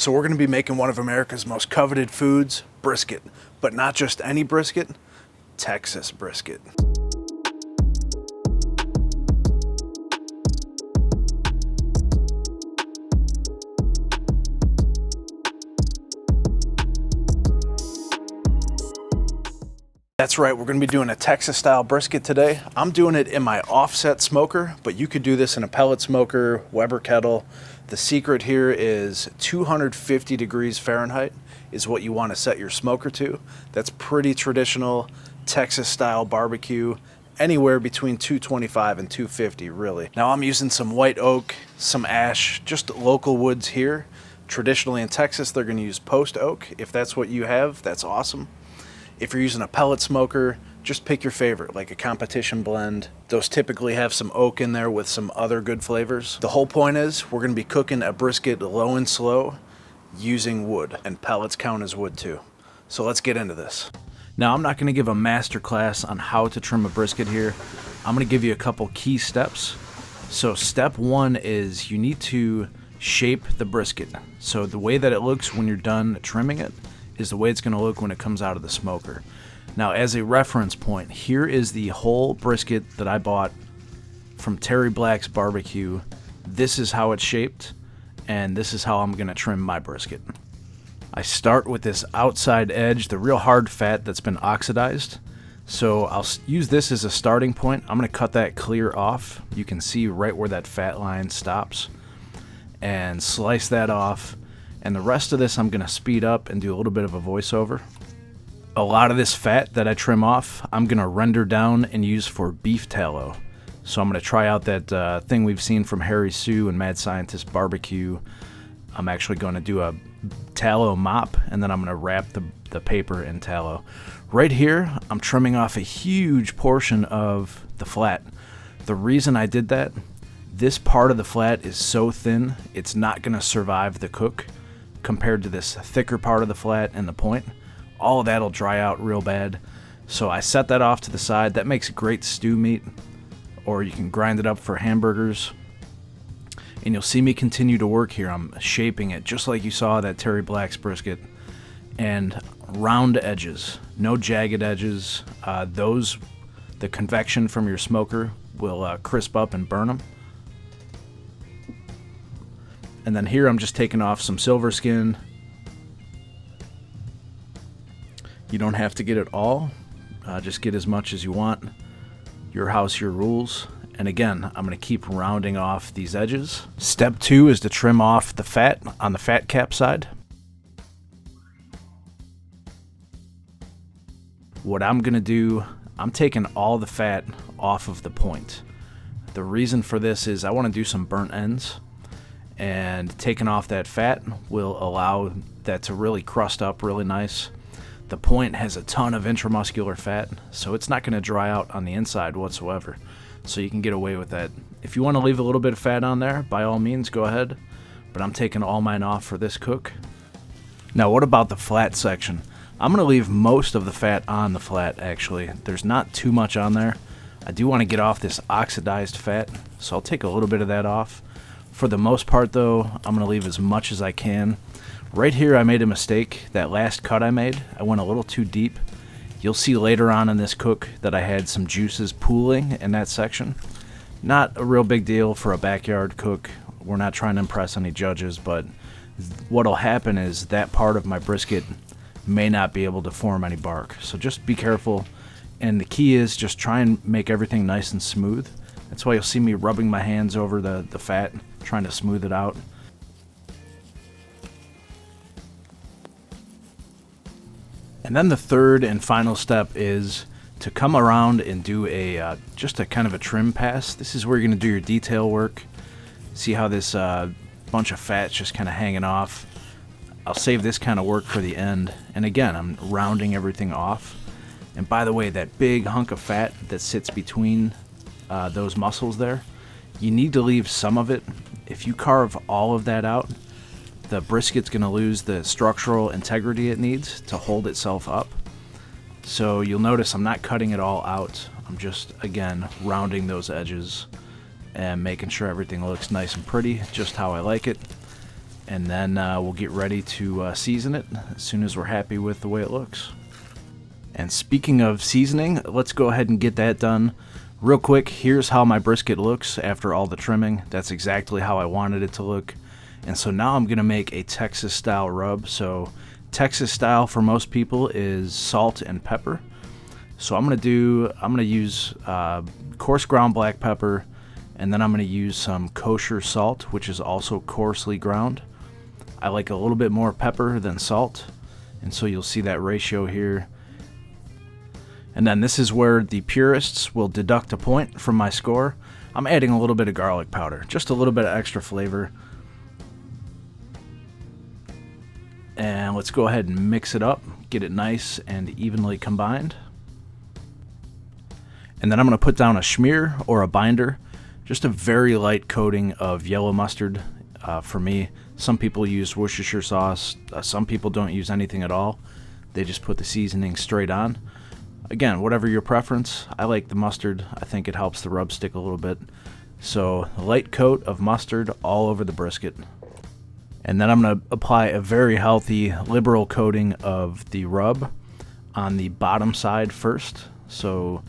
So we're going to be making one of America's most coveted foods, brisket. But not just any brisket, Texas brisket. That's right, we're going to be doing a Texas style brisket today. I'm doing it in my offset smoker, but you could do this in a pellet smoker, Weber kettle. The secret here is 250 degrees Fahrenheit is what you want to set your smoker to. That's pretty traditional Texas style barbecue, anywhere between 225 and 250 really. Now I'm using some white oak, some ash, just local woods here. Traditionally in Texas, they're going to use post oak. If that's what you have, that's awesome. If you're using a pellet smoker, just pick your favorite, like a competition blend. Those typically have some oak in there with some other good flavors. The whole point is we're going to be cooking a brisket low and slow using wood, and pellets count as wood too. So let's get into this. Now I'm not going to give a master class on how to trim a brisket here. I'm going to give you a couple key steps. So step one is you need to shape the brisket. So the way that it looks when you're done trimming it is the way it's going to look when it comes out of the smoker. Now, as a reference point, here is the whole brisket that I bought from Terry Black's Barbecue. This is how it's shaped, and this is how I'm going to trim my brisket. I start with this outside edge, the real hard fat that's been oxidized. So I'll use this as a starting point. I'm going to cut that clear off. You can see right where that fat line stops, and slice that off. And the rest of this I'm going to speed up and do a little bit of a voiceover. A lot of this fat that I trim off, I'm going to render down and use for beef tallow. So I'm going to try out that thing we've seen from Harry Sue and Mad Scientist Barbecue. I'm actually going to do a tallow mop, and then I'm going to wrap the paper in tallow. Right here, I'm trimming off a huge portion of the flat. The reason I did that, this part of the flat is so thin, it's not going to survive the cook. Compared to this thicker part of the flat and the point, all of that will dry out real bad. So I set that off to the side. That makes great stew meat, or you can grind it up for hamburgers. And you'll see me continue to work here. I'm shaping it just like you saw that Terry Black's brisket, and round edges, no jagged edges. The convection from your smoker will crisp up and burn them. And then here I'm just taking off some silver skin. You don't have to get it all. Just get as much as you want. Your house, your rules. And again, I'm going to keep rounding off these edges. Step two is to trim off the fat on the fat cap side. What I'm going to do, I'm taking all the fat off of the point. The reason for this is I want to do some burnt ends. And taking off that fat will allow that to really crust up really nice. The point has a ton of intramuscular fat, so it's not going to dry out on the inside whatsoever. So you can get away with that. If you want to leave a little bit of fat on there, by all means, go ahead. But I'm taking all mine off for this cook. Now, what about the flat section? I'm going to leave most of the fat on the flat, actually. There's not too much on there. I do want to get off this oxidized fat, so I'll take a little bit of that off. For the most part, though, I'm going to leave as much as I can. Right here, I made a mistake. That last cut I made, I went a little too deep. You'll see later on in this cook that I had some juices pooling in that section. Not a real big deal for a backyard cook. We're not trying to impress any judges, but what'll happen is that part of my brisket may not be able to form any bark. So just be careful. And the key is just try and make everything nice and smooth. That's why you'll see me rubbing my hands over the fat, trying to smooth it out. And then the third and final step is to come around and do just a kind of a trim pass. This is where you're going to do your detail work. See how this bunch of fat's just kind of hanging off. I'll save this kind of work for the end. And again, I'm rounding everything off. And by the way, that big hunk of fat that sits between those muscles there, you need to leave some of it. If you carve all of that out, the brisket's going to lose the structural integrity it needs to hold itself up. So you'll notice I'm not cutting it all out. I'm just, again, rounding those edges and making sure everything looks nice and pretty, just how I like it. And then we'll get ready to season it as soon as we're happy with the way it looks. And speaking of seasoning, let's go ahead and get that done. Real quick, here's how my brisket looks after all the trimming. That's exactly how I wanted it to look. And so now I'm gonna make a Texas style rub. So Texas style for most people is salt and pepper. So I'm gonna use coarse ground black pepper, and then I'm gonna use some kosher salt, which is also coarsely ground. I like a little bit more pepper than salt, and so you'll see that ratio here. And then this is where the purists will deduct a point from my score. I'm adding a little bit of garlic powder, just a little bit of extra flavor. And let's go ahead and mix it up, get it nice and evenly combined. And then I'm going to put down a schmear or a binder, just a very light coating of yellow mustard. For me, some people use Worcestershire sauce, some people don't use anything at all. They just put the seasoning straight on. Again, whatever your preference. I like the mustard. I think it helps the rub stick a little bit. So a light coat of mustard all over the brisket. And then I'm going to apply a very healthy liberal coating of the rub on the bottom side first. So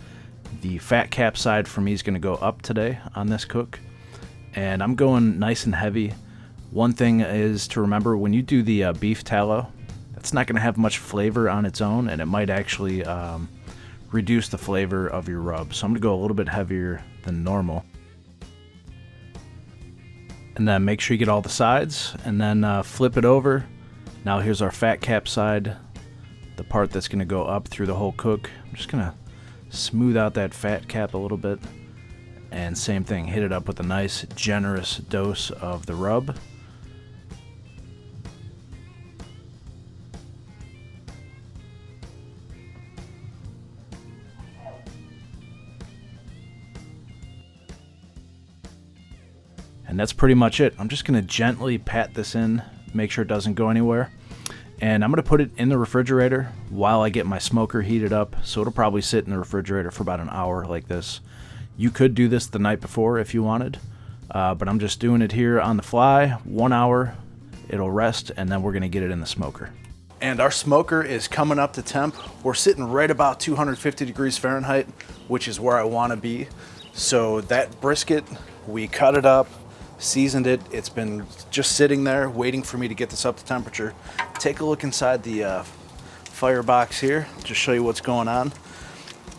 the fat cap side for me is going to go up today on this cook. And I'm going nice and heavy. One thing is to remember, when you do the beef tallow, that's not going to have much flavor on its own, and it might actually reduce the flavor of your rub. So I'm going to go a little bit heavier than normal. And then make sure you get all the sides, and then flip it over. Now here's our fat cap side, the part that's going to go up through the whole cook. I'm just going to smooth out that fat cap a little bit. And same thing, hit it up with a nice generous dose of the rub. And that's pretty much it. I'm just going to gently pat this in, make sure it doesn't go anywhere. And I'm going to put it in the refrigerator while I get my smoker heated up. So it'll probably sit in the refrigerator for about an hour like this. You could do this the night before if you wanted, but I'm just doing it here on the fly. 1 hour, it'll rest, and then we're going to get it in the smoker. And our smoker is coming up to temp. We're sitting right about 250 degrees Fahrenheit, which is where I want to be. So that brisket, we cut it up, seasoned it. It's been just sitting there waiting for me to get this up to temperature. Take a look inside the firebox here, just show you what's going on.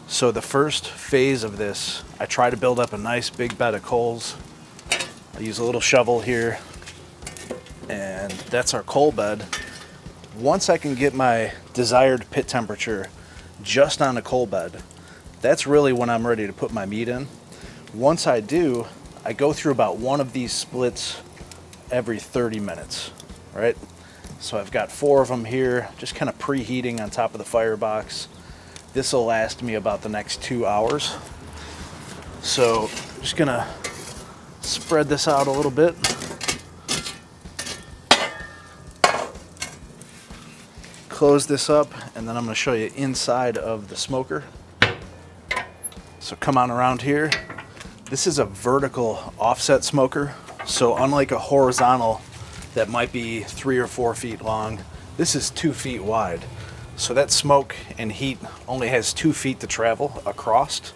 So the first phase of this, I try to build up a nice big bed of coals. I use a little shovel here, and that's our coal bed. Once I can get my desired pit temperature just on a coal bed, that's really when I'm ready to put my meat in. Once I do, I go through about one of these splits every 30 minutes, right? So I've got 4 of them here, just kind of preheating on top of the firebox. This will last me about the next 2 hours. So I'm just gonna spread this out a little bit. Close this up, and then I'm gonna show you inside of the smoker. So come on around here. This is a vertical offset smoker. So unlike a horizontal that might be 3 or 4 feet long, this is 2 feet wide. So that smoke and heat only has 2 feet to travel across,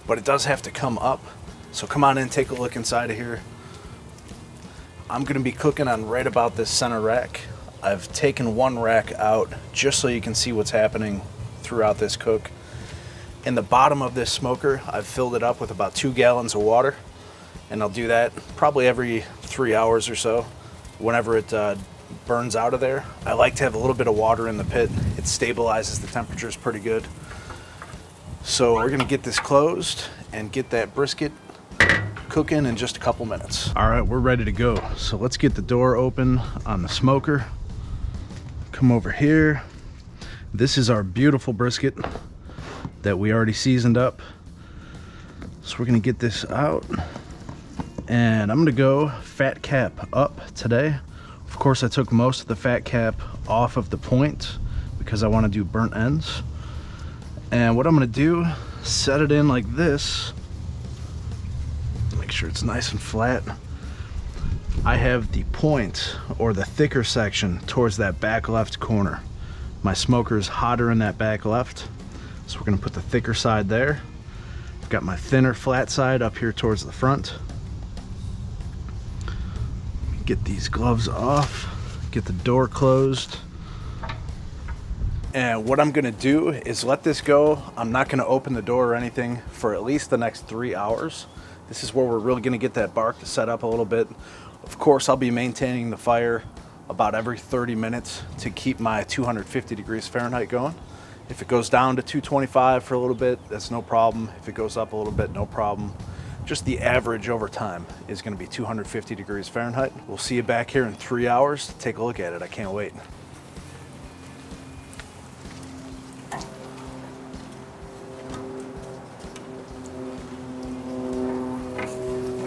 but it does have to come up. So come on in, take a look inside of here. I'm gonna be cooking on right about this center rack. I've taken one rack out just so you can see what's happening throughout this cook. In the bottom of this smoker, I've filled it up with about 2 gallons of water, and I'll do that probably every 3 hours or so. Whenever it burns out of there, I like to have a little bit of water in the pit. It stabilizes the temperatures pretty good. So we're gonna get this closed and get that brisket cooking in just a couple minutes. All right, we're ready to go. So let's get the door open on the smoker. Come over here. This is our beautiful brisket that we already seasoned up. So we're gonna get this out, and I'm gonna go fat cap up today. Of course, I took most of the fat cap off of the point because I want to do burnt ends. And what I'm going to do, set it in like this. Make sure it's nice and flat. I have the point, or the thicker section, towards that back left corner. My smoker is hotter in that back left, so we're gonna put the thicker side there. I've got my thinner flat side up here towards the front. Get these gloves off, get the door closed. And what I'm gonna do is let this go. I'm not gonna open the door or anything for at least the next 3 hours. This is where we're really gonna get that bark to set up a little bit. Of course, I'll be maintaining the fire about every 30 minutes to keep my 250 degrees Fahrenheit going. If it goes down to 225 for a little bit, that's no problem. If it goes up a little bit, no problem. Just the average over time is gonna be 250 degrees Fahrenheit. We'll see you back here in 3 hours. Take a look at it, I can't wait.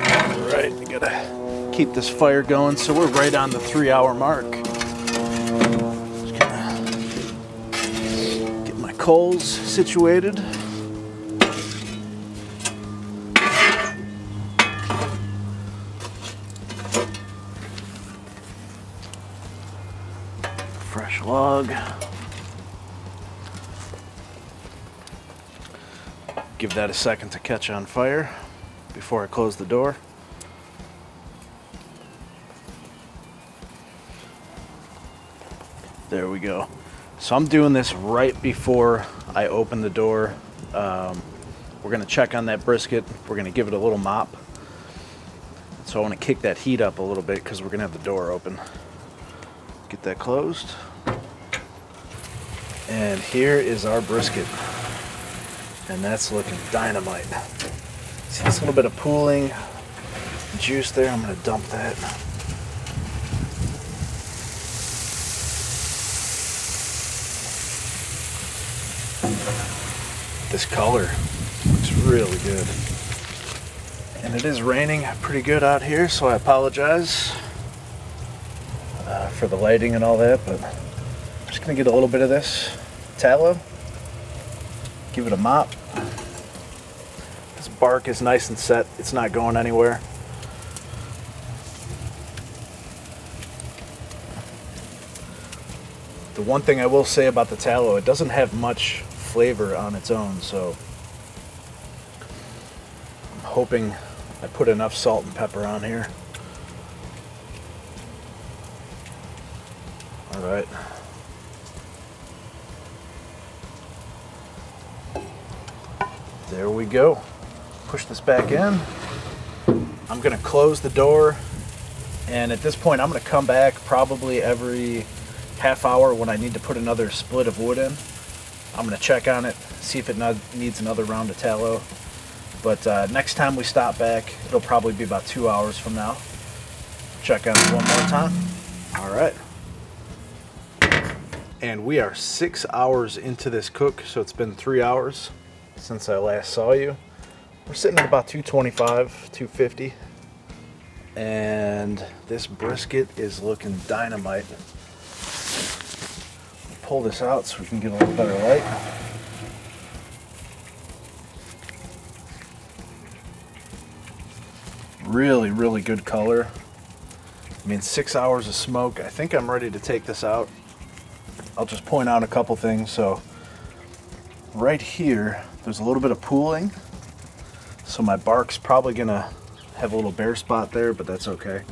All right, you gotta keep this fire going, so we're right on the 3 hour mark. Just gonna get my coals situated. Fresh log. Give that a second to catch on fire before I close the door. There we go. So I'm doing this right before I open the door. We're gonna check on that brisket. We're gonna give it a little mop. So I wanna kick that heat up a little bit because we're gonna have the door open. Get that closed. And here is our brisket. And that's looking dynamite. See this little bit of pooling juice there? I'm gonna dump that. This color looks really good. And it is raining pretty good out here, so I apologize for the lighting and all that, but I'm just gonna get a little bit of this tallow, give it a mop. This bark is nice and set, it's not going anywhere. The one thing I will say about the tallow, it doesn't have much flavor on its own, so I'm hoping I put enough salt and pepper on here. All right. There we go. Push this back in. I'm gonna close the door, and at this point I'm gonna come back probably every half hour when I need to put another split of wood in. I'm gonna check on it, see if it needs another round of tallow. But next time we stop back, it'll probably be about 2 hours from now. Check on it one more time. All right. And we are 6 hours into this cook, so it's been 3 hours since I last saw you. We're sitting at about 225, 250. And this brisket is looking dynamite. Pull this out so we can get a little better light. Really, really good color. I mean, 6 hours of smoke. I think I'm ready to take this out. I'll just point out a couple things. So right here, there's a little bit of pooling. So my bark's probably gonna have a little bare spot there, but that's okay.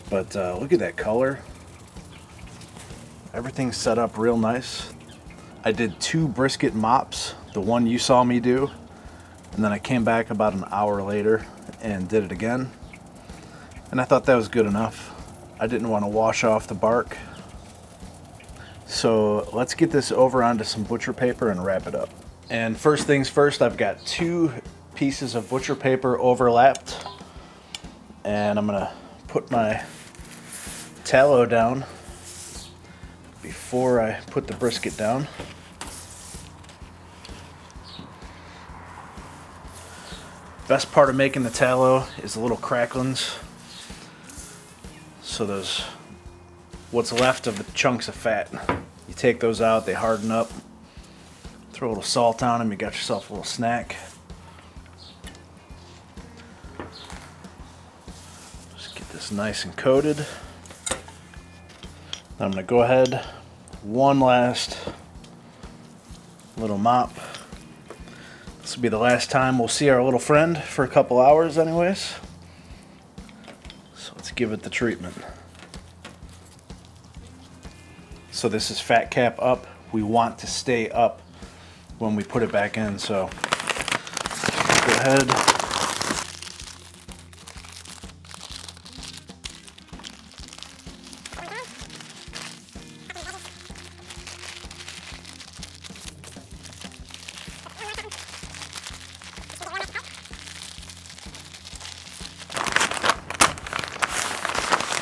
But look at that color. Everything's set up real nice. I did 2 brisket mops, the one you saw me do, and then I came back about an hour later and did it again. And I thought that was good enough. I didn't want to wash off the bark. So let's get this over onto some butcher paper and wrap it up. And first things first, I've got 2 pieces of butcher paper overlapped. And I'm gonna put my tallow down before I put the brisket down. Best part of making the tallow is the little cracklings. So those, what's left of the chunks of fat, you take those out, they harden up. Throw a little salt on them, you got yourself a little snack. Just get this nice and coated. I'm gonna go ahead, one last little mop. This will be the last time we'll see our little friend for a couple hours anyways. So let's give it the treatment. So this is fat cap up. We want to stay up when we put it back in, so go ahead.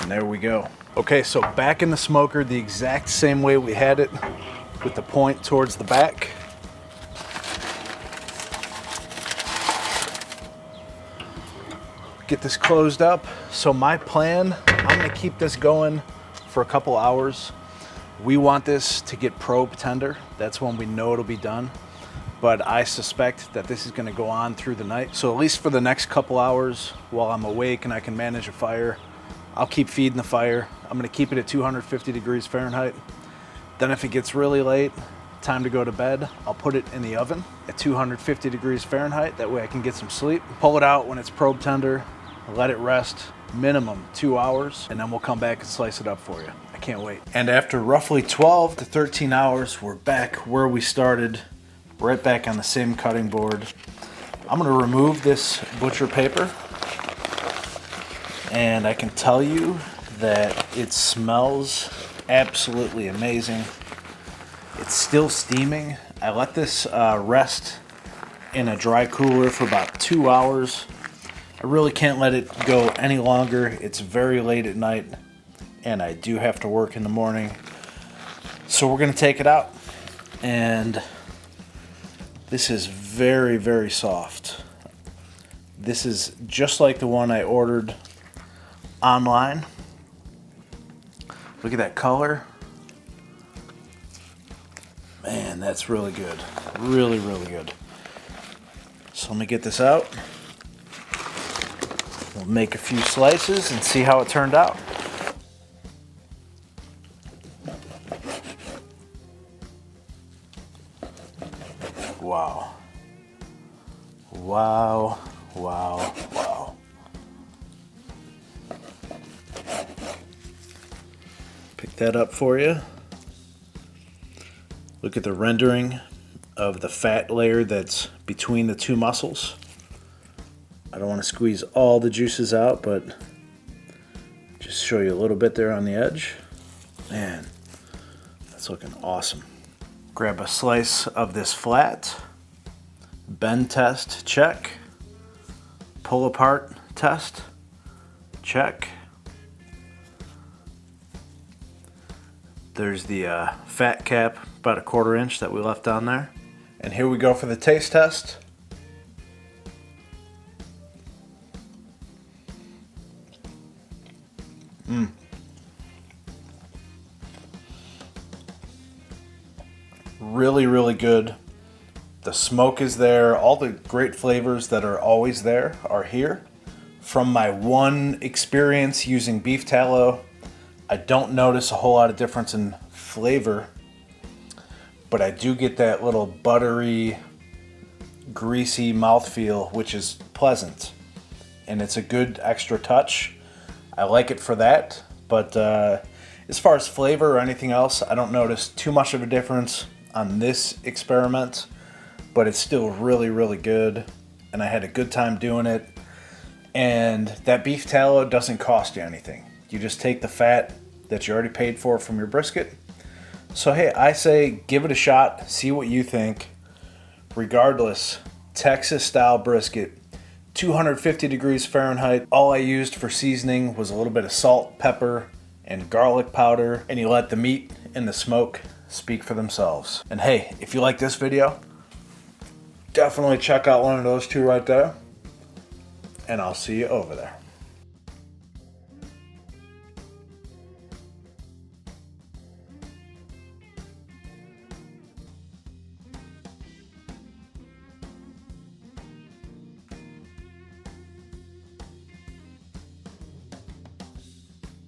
And there we go. Okay, so back in the smoker the exact same way we had it, with the point towards the back. Get this closed up. So my plan, I'm gonna keep this going for a couple hours. We want this to get probe tender. That's when we know it'll be done. But I suspect that this is gonna go on through the night. So at least for the next couple hours while I'm awake and I can manage a fire, I'll keep feeding the fire. I'm gonna keep it at 250 degrees Fahrenheit. Then if it gets really late, time to go to bed, I'll put it in the oven at 250 degrees Fahrenheit. That way I can get some sleep. Pull it out when it's probe tender, let it rest minimum 2 hours, and then we'll come back and slice it up for you. I can't wait. And after roughly 12 to 13 hours, we're back where we started, right back on the same cutting board. I'm gonna remove this butcher paper, and I can tell you that it smells absolutely amazing. It's still steaming. I let this rest in a dry cooler for about 2 hours. I really can't let it go any longer. It's very late at night and I do have to work in the morning. So we're gonna take it out, and this is very, very soft. This is just like the one I ordered online. Look at that color. Man, that's really good. Really, really good. So let me get this out. We'll make a few slices and see how it turned out. Wow. Wow, wow, wow. Pick that up for you. Look at the rendering of the fat layer that's between the two muscles. I don't want to squeeze all the juices out, but just show you a little bit there on the edge. Man, that's looking awesome. Grab a slice of this flat. Bend test, check. Pull apart test, check. There's the fat cap, about 1/4 inch that we left down there. And here we go for the taste test. Really, really good. The smoke is there. All the great flavors that are always there are here. From my one experience using beef tallow, I don't notice a whole lot of difference in flavor, but I do get that little buttery, greasy mouthfeel, which is pleasant. And it's a good extra touch. I like it for that, but as far as flavor or anything else, I don't notice too much of a difference on this experiment, but it's still really, really good. And I had a good time doing it. And that beef tallow doesn't cost you anything. You just take the fat that you already paid for from your brisket. So hey, I say give it a shot, see what you think. Regardless, Texas style brisket, 250 degrees Fahrenheit. All I used for seasoning was a little bit of salt, pepper, and garlic powder, and you let the meat and the smoke speak for themselves. And hey, if you like this video, definitely check out one of those two right there, and I'll see you over there.